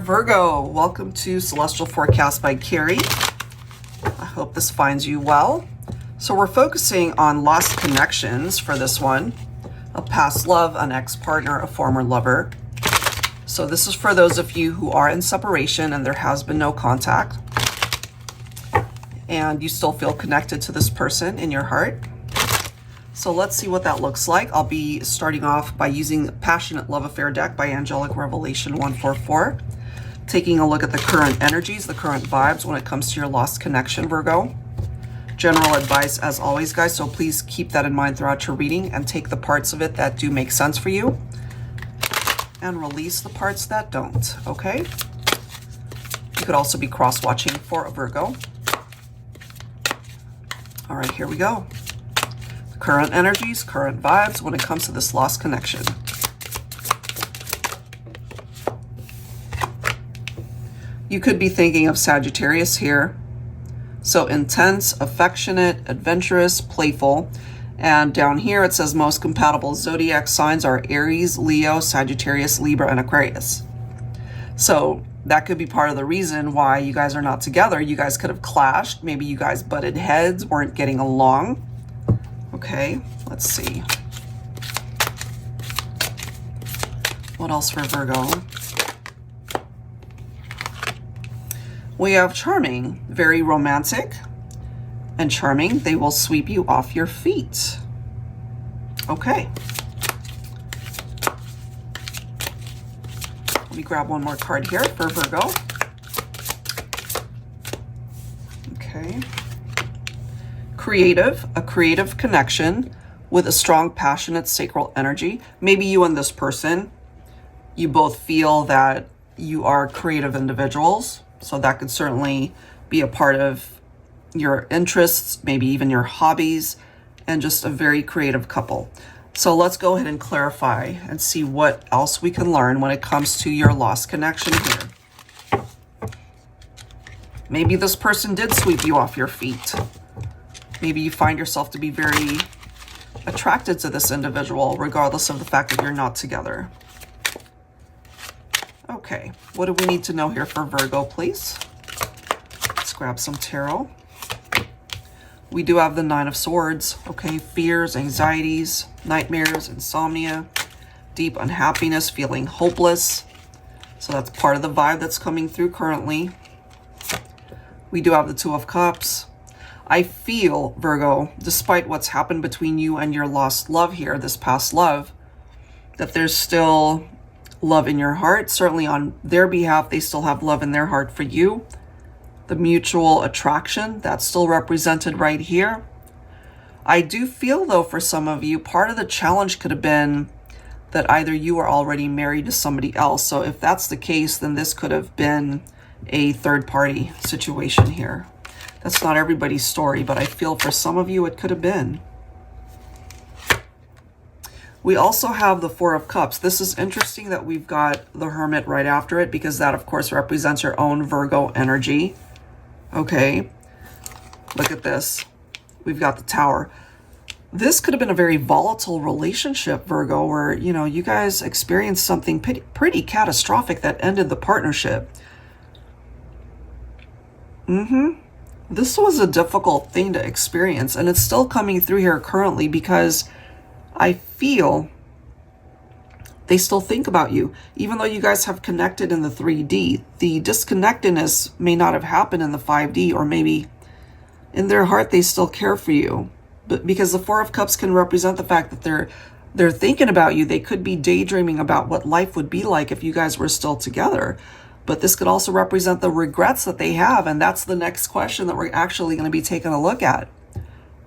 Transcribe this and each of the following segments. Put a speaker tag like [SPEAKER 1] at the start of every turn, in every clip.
[SPEAKER 1] Virgo, welcome to Celestial Forecast by Carrie. I hope this finds you well. So we're focusing on lost connections for this one. A past love, an ex-partner, a former lover. So this is for those of you who are in separation and there has been no contact. And you still feel connected to this person in your heart. So let's see what that looks like. I'll be starting off by using Passionate Love Affair deck by Angelic Revelation 144. Taking a look at the current energies, the current vibes when it comes to your lost connection, Virgo. General advice as always, guys, so please keep that in mind throughout your reading and take the parts of it that do make sense for you and release the parts that don't, okay? You could also be cross-watching for a Virgo. All right, here we go. Current energies, current vibes when it comes to this lost connection. You could be thinking of Sagittarius here. So intense, affectionate, adventurous, playful. And down here it says most compatible zodiac signs are Aries, Leo, Sagittarius, Libra, and Aquarius. So that could be part of the reason why you guys are not together. You guys could have clashed. Maybe you guys butted heads, weren't getting along. Okay, let's see. What else for Virgo? We have charming, very romantic and charming. They will sweep you off your feet. Okay. Let me grab one more card here for Virgo. Okay. Creative, a creative connection with a strong, passionate, sacral energy. Maybe you and this person, you both feel that you are creative individuals. So that could certainly be a part of your interests, maybe even your hobbies, and just a very creative couple. So let's go ahead and clarify and see what else we can learn when it comes to your lost connection here. Maybe this person did sweep you off your feet. Maybe you find yourself to be very attracted to this individual, regardless of the fact that you're not together. Okay, what do we need to know here for Virgo, please? Let's grab some tarot. We do have the Nine of Swords, okay? Fears, anxieties, nightmares, insomnia, deep unhappiness, feeling hopeless. So that's part of the vibe that's coming through currently. We do have the Two of Cups. I feel, Virgo, despite what's happened between you and your lost love here, this past love, that there's still love in your heart. Certainly on their behalf, they still have love in their heart for you. The mutual attraction, that's still represented right here. I do feel, though, for some of you, part of the challenge could have been that either you are already married to somebody else. So if that's the case, then this could have been a third-party situation here. That's not everybody's story, but I feel for some of you it could have been. We also have the Four of Cups. This is interesting that we've got the Hermit right after it because that, of course, represents your own Virgo energy. Okay, look at this. We've got the Tower. This could have been a very volatile relationship, Virgo, where, you know, you guys experienced something pretty catastrophic that ended the partnership. This was a difficult thing to experience, and it's still coming through here currently because I feel they still think about you. Even though you guys have connected in the 3D, the disconnectedness may not have happened in the 5D, or maybe in their heart they still care for you. But because the Four of Cups can represent the fact that they're thinking about you. They could be daydreaming about what life would be like if you guys were still together. But this could also represent the regrets that they have, and that's the next question that we're actually going to be taking a look at.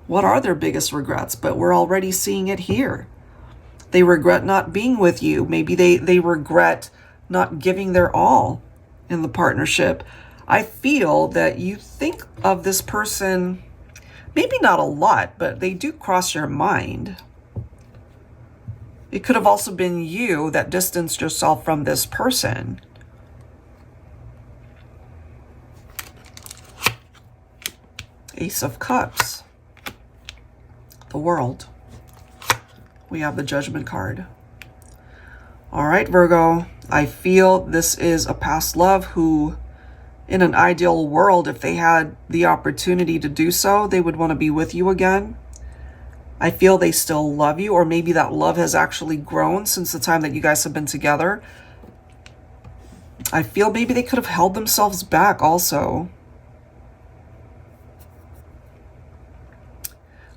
[SPEAKER 1] What are their biggest regrets? But we're already seeing it here. They regret not being with you. Maybe they regret not giving their all in the partnership. I feel that you think of this person, maybe not a lot, but they do cross your mind. It could have also been you that distanced yourself from this person. Ace of Cups. The World. We have the Judgment card. All right, Virgo, I feel this is a past love who, in an ideal world, if they had the opportunity to do so, they would want to be with you again. I feel they still love you, or maybe that love has actually grown since the time that you guys have been together. I feel maybe they could have held themselves back also.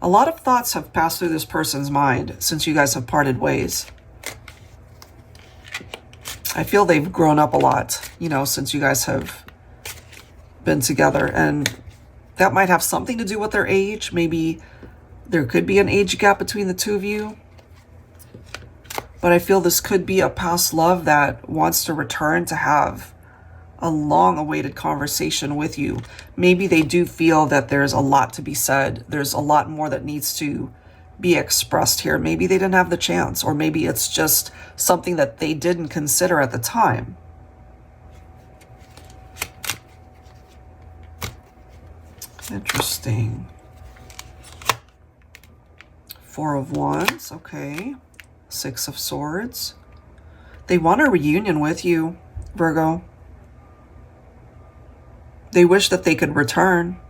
[SPEAKER 1] A lot of thoughts have passed through this person's mind since you guys have parted ways. I feel they've grown up a lot, you know, since you guys have been together. And that might have something to do with their age. Maybe there could be an age gap between the two of you. But I feel this could be a past love that wants to return to have a long-awaited conversation with you. Maybe they do feel that there's a lot to be said. There's a lot more that needs to be expressed here. Maybe they didn't have the chance, or maybe it's just something that they didn't consider at the time. Interesting. Four of Wands, okay. Six of Swords. They want a reunion with you, Virgo. They wish that they could return.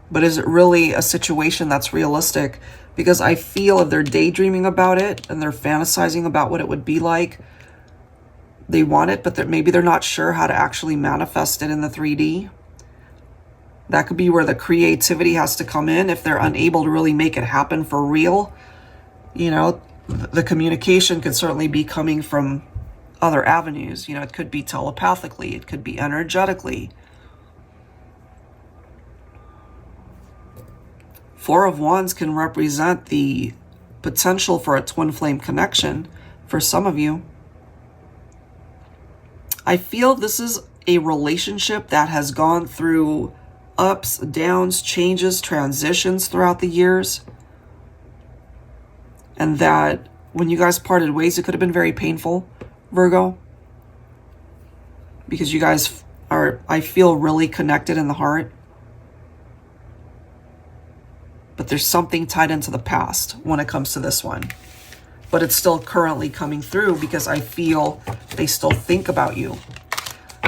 [SPEAKER 1] But is it really a situation that's realistic? Because I feel if they're daydreaming about it and they're fantasizing about what it would be like, they want it, but maybe they're not sure how to actually manifest it in the 3D. That could be where the creativity has to come in if they're unable to really make it happen for real. You know, the communication could certainly be coming from other avenues. You know, it could be telepathically, it could be energetically. Four of Wands can represent the potential for a twin flame connection for some of you. I feel this is a relationship that has gone through ups, downs, changes, transitions throughout the years. And that when you guys parted ways, it could have been very painful, Virgo. Because you guys are, I feel, really connected in the heart. But there's something tied into the past when it comes to this one. But it's still currently coming through because I feel they still think about you.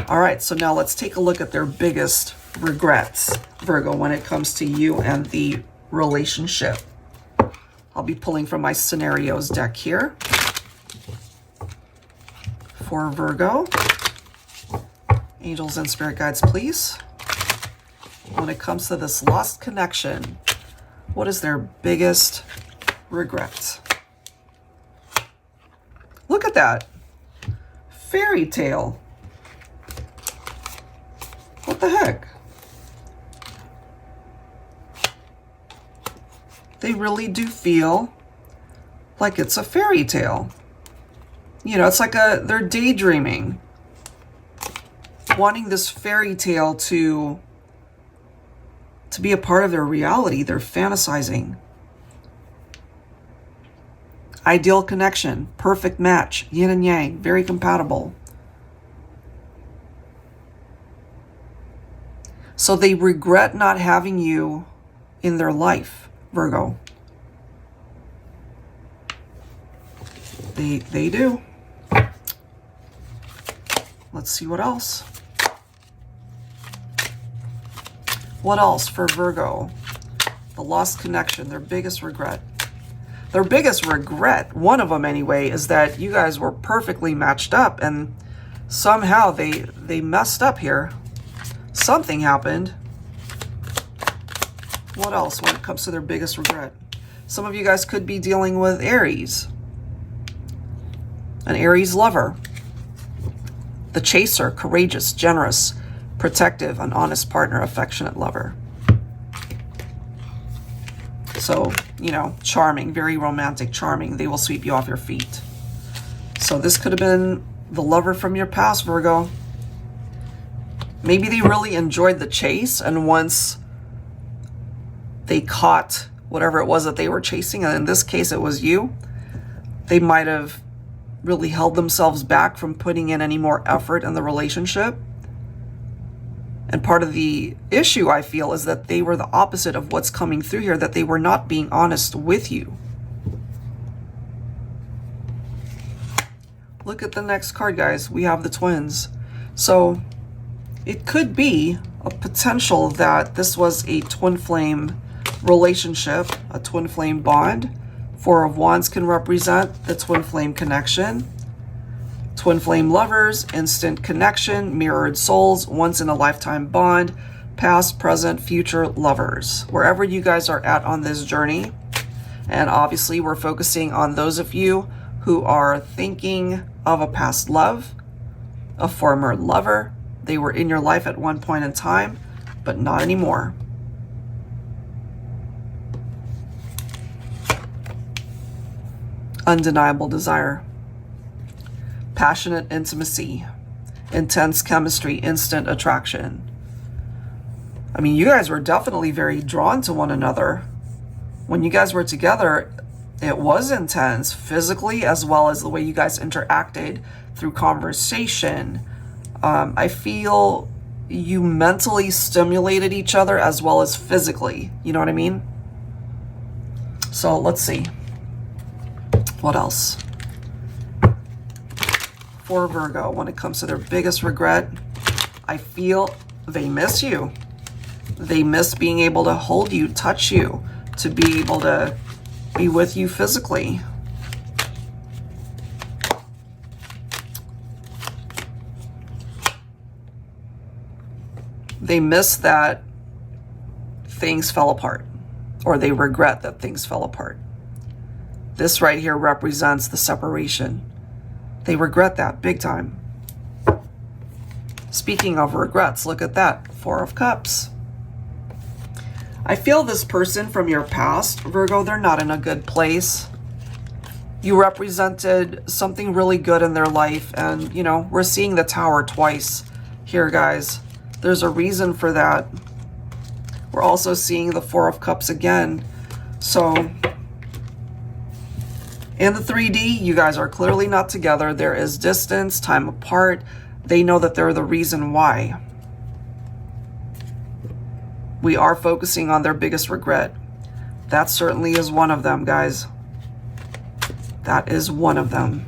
[SPEAKER 1] All right, so now let's take a look at their biggest regrets, Virgo, when it comes to you and the relationship. I'll be pulling from my scenarios deck here for Virgo. Angels and spirit guides, please. When it comes to this lost connection, what is their biggest regret? Look at that. Fairy tale. What the heck? They really do feel like it's a fairy tale. You know, it's like they're daydreaming, wanting this fairy tale to be a part of their reality. They're fantasizing. Ideal connection, perfect match, yin and yang, very compatible. So they regret not having you in their life, Virgo. They do. Let's see what else. What else for Virgo? The lost connection, their biggest regret. Their biggest regret, one of them anyway, is that you guys were perfectly matched up and somehow they messed up here. Something happened. What else when it comes to their biggest regret? Some of you guys could be dealing with Aries. An Aries lover. The chaser, courageous, generous, protective, an honest partner, affectionate lover. So, you know, charming, very romantic, charming. They will sweep you off your feet. So this could have been the lover from your past, Virgo. Maybe they really enjoyed the chase, and once they caught whatever it was that they were chasing, and in this case it was you, they might have really held themselves back from putting in any more effort in the relationship. And part of the issue, I feel, is that they were the opposite of what's coming through here, that they were not being honest with you. look at the next card, guys. We have the twins. So it could be a potential that this was a twin flame relationship, a twin flame bond. Four of Wands can represent the twin flame connection. Twin flame lovers, instant connection, mirrored souls, once in a lifetime bond, past, present, future lovers. Wherever you guys are at on this journey. And obviously we're focusing on those of you who are thinking of a past love, a former lover. They were in your life at one point in time, but not anymore. Undeniable desire. Passionate intimacy. Intense chemistry, instant attraction. I mean, you guys were definitely very drawn to one another. When you guys were together, it was intense physically as well as the way you guys interacted through conversation. I feel you mentally stimulated each other as well as physically. You know what I mean? So let's see. What else? For Virgo, when it comes to their biggest regret, I feel they miss you. They miss being able to hold you, touch you, to be able to be with you physically. They miss that things fell apart, or they regret that things fell apart. This right here represents the separation. They regret that big time. Speaking of regrets, look at that. Four of Cups. I feel this person from your past, Virgo, they're not in a good place. You represented something really good in their life, and, you know, we're seeing the Tower twice here, guys. There's a reason for that. We're also seeing the Four of Cups again. So, in the 3D, you guys are clearly not together. There is distance, time apart. They know that they're the reason why. We are focusing on their biggest regret. That certainly is one of them, guys. That is one of them.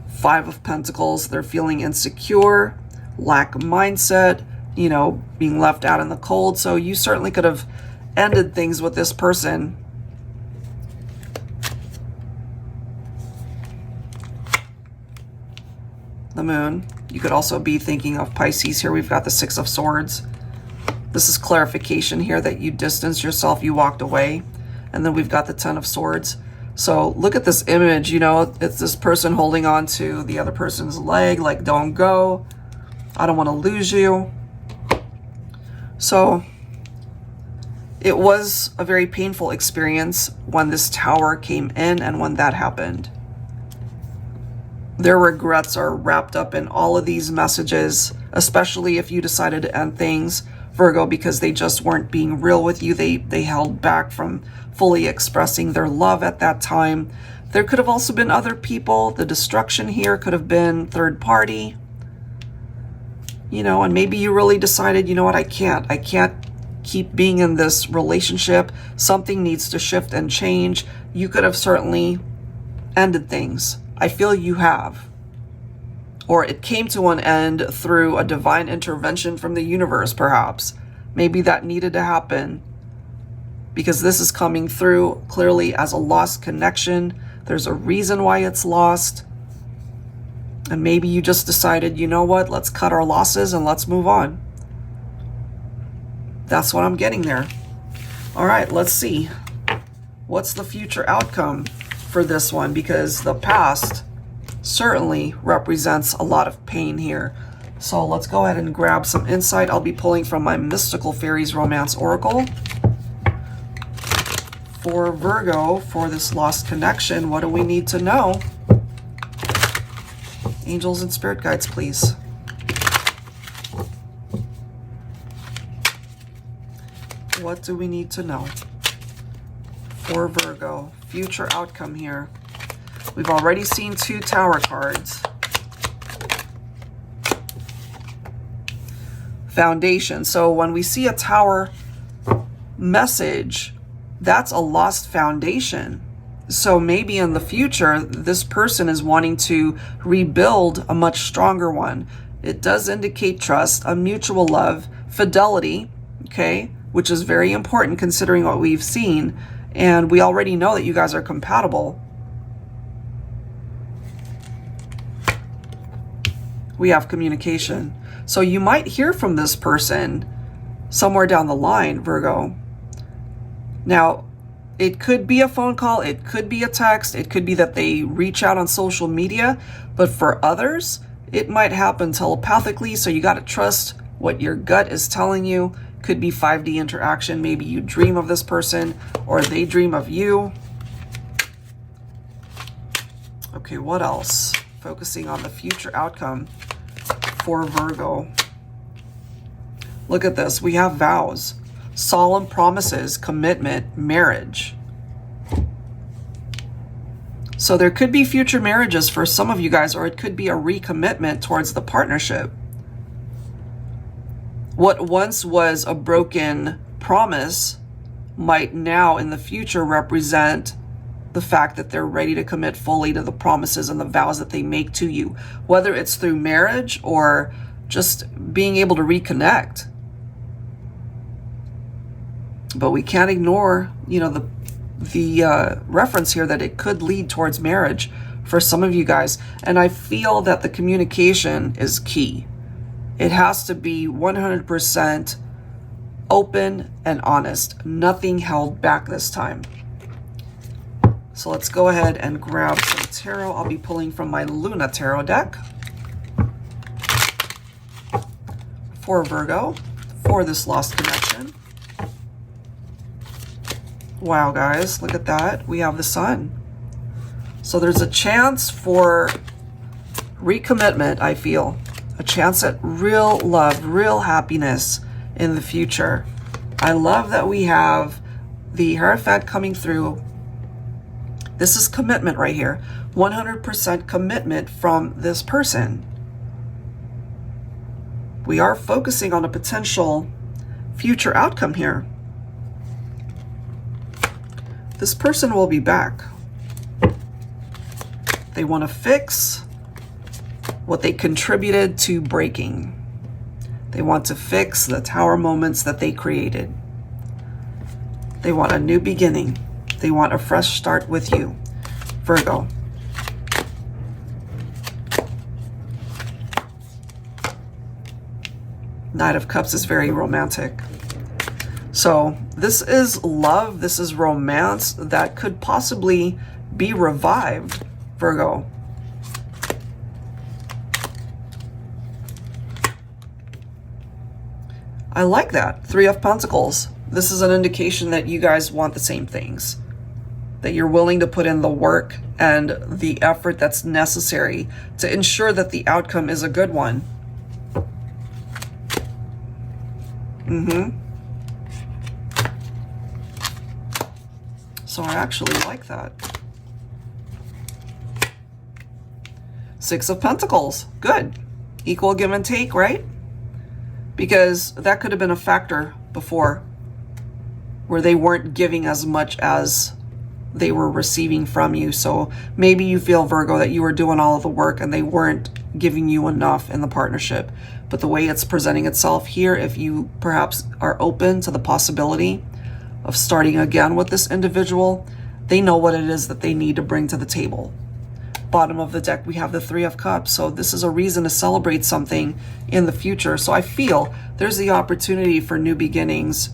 [SPEAKER 1] Five of Pentacles. They're feeling insecure, lack mindset, you know, being left out in the cold. So you certainly could have ended things with this person. The Moon. You could also be thinking of Pisces here. We've got the Six of Swords. This is clarification here that you distanced yourself, you walked away. And then we've got the Ten of Swords. So look at this image, you know, it's this person holding on to the other person's leg, like, don't go. I don't want to lose you. So it was a very painful experience when this Tower came in and when that happened. Their regrets are wrapped up in all of these messages, especially if you decided to end things, Virgo, because they just weren't being real with you. They held back from fully expressing their love at that time. There could have also been other people. The destruction here could have been third party. You know, and maybe you really decided, you know what, I can't keep being in this relationship. Something needs to shift and change. You could have certainly ended things. I feel you have. Or it came to an end through a divine intervention from the universe, perhaps. Maybe that needed to happen. Because this is coming through clearly as a lost connection. There's a reason why it's lost. And maybe you just decided, you know what, let's cut our losses and let's move on. That's what I'm getting there. All right, let's see. What's the future outcome for this one? Because the past certainly represents a lot of pain here. So let's go ahead and grab some insight. I'll be pulling from my Mystical Fairies Romance Oracle. For Virgo, for this lost connection, what do we need to know? Angels and spirit guides, please. What do we need to know for Virgo? Future outcome here. We've already seen two Tower cards. Foundation. So when we see a Tower message, that's a lost foundation. So maybe in the future, this person is wanting to rebuild a much stronger one. It does indicate trust, a mutual love, fidelity, okay, which is very important considering what we've seen. And we already know that you guys are compatible. We have communication. So you might hear from this person somewhere down the line, Virgo. Now, it could be a phone call, it could be a text, it could be that they reach out on social media, but for others, it might happen telepathically, so you got to trust what your gut is telling you. Could be 5D interaction, maybe you dream of this person or they dream of you. Okay, what else? Focusing on the future outcome for Virgo. Look at this, we have vows. Solemn promises, commitment, marriage. So there could be future marriages for some of you guys, or it could be a recommitment towards the partnership. What once was a broken promise might now in the future represent the fact that they're ready to commit fully to the promises and the vows that they make to you, whether it's through marriage or just being able to reconnect. But we can't ignore, you know, the reference here that it could lead towards marriage for some of you guys. And I feel that the communication is key. It has to be 100% open and honest. Nothing held back this time. So let's go ahead and grab some tarot. I'll be pulling from my Luna Tarot deck for Virgo, for this lost connection. Wow, guys, look at that. We have the Sun. So there's a chance for recommitment, I feel. A chance at real love, real happiness in the future. I love that we have the Hierophant coming through. This is commitment right here. 100% commitment from this person. We are focusing on a potential future outcome here. This person will be back. They want to fix what they contributed to breaking. They want to fix the tower moments that they created. They want a new beginning. They want a fresh start with you, Virgo. Knight of Cups is very romantic. So this is love, this is romance that could possibly be revived, Virgo. I like that. 3 of Pentacles. This is an indication that you guys want the same things. That you're willing to put in the work and the effort that's necessary to ensure that the outcome is a good one. So I actually like that. 6 of Pentacles. Good. Equal give and take, right? Because that could have been a factor before where they weren't giving as much as they were receiving from you. So maybe you feel, Virgo, that you were doing all of the work and they weren't giving you enough in the partnership. But the way it's presenting itself here, if you perhaps are open to the possibility of starting again with this individual, they know what it is that they need to bring to the table. Bottom of the deck, we have the 3 of Cups. So this is a reason to celebrate something in the future. So I feel there's the opportunity for new beginnings.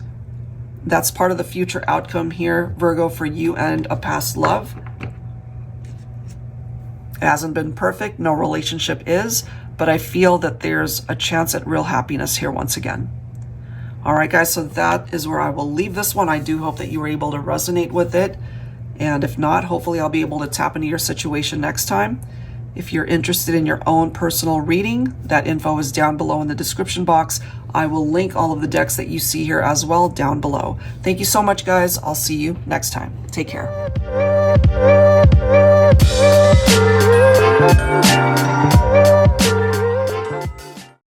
[SPEAKER 1] That's part of the future outcome here, Virgo, for you and a past love. It hasn't been perfect. No relationship is. But I feel that there's a chance at real happiness here once again. All right, guys, so that is where I will leave this one. I do hope that you were able to resonate with it. And if not, hopefully I'll be able to tap into your situation next time. If you're interested in your own personal reading, that info is down below in the description box. I will link all of the decks that you see here as well down below. Thank you so much, guys. I'll see you next time. Take care.